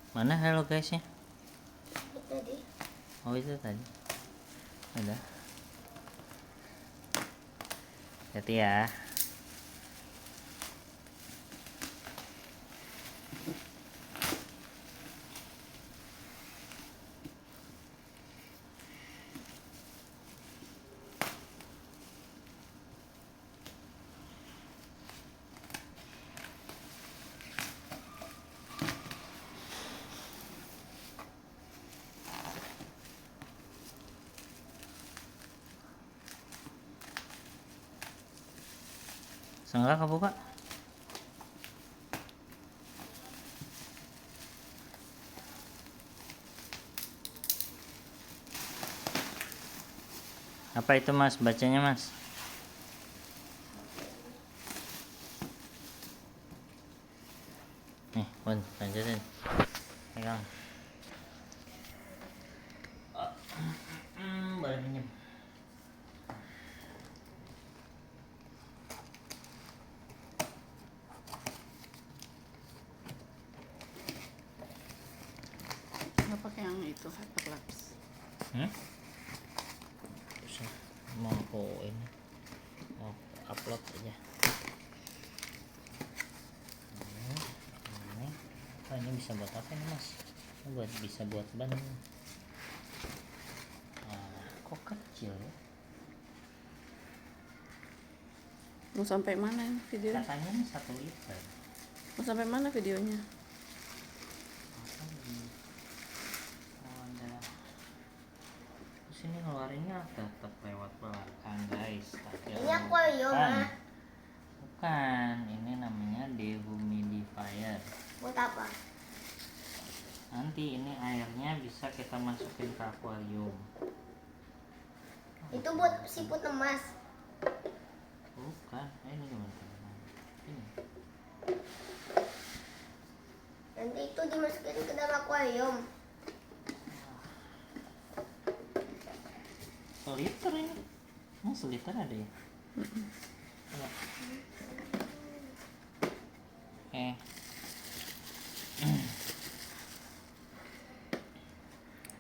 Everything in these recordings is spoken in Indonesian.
Mana hello guysnya? Tadi. Oh itu tadi. Udah. Hati ya. Senggak kamu buka? Apa itu mas? Bacanya mas? Nih, Bun, lanjutin. Pegang. Boleh minjem. Nggak pakai yang itu Hyperlapse. Bisa. Mau aku ini, mau upload aja. Ini, ini bisa buat apa nih mas? Ini bisa buat ban. Kok kecil ya? Mau sampai mana ini video? Katanya nih 1 liter. Mau sampai mana videonya? Ada. Terus ini ngeluarinnya tetap lewat belakang guys. Ini akuarium ah. Bukan, ini namanya dehumidifier. Buat apa? Nanti ini airnya bisa kita masukin ke akuarium. Itu buat siput emas. Bukan, ini gimana? Ini. Nanti itu dimasukin ke dalam akuarium. Seliter ini. Oh, seliter ada ya? Coba.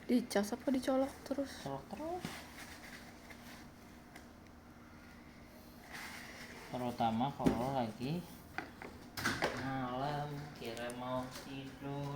Dicas apa dicolok terus? Colok terus. Terutama kalau lagi malam kira mau tidur.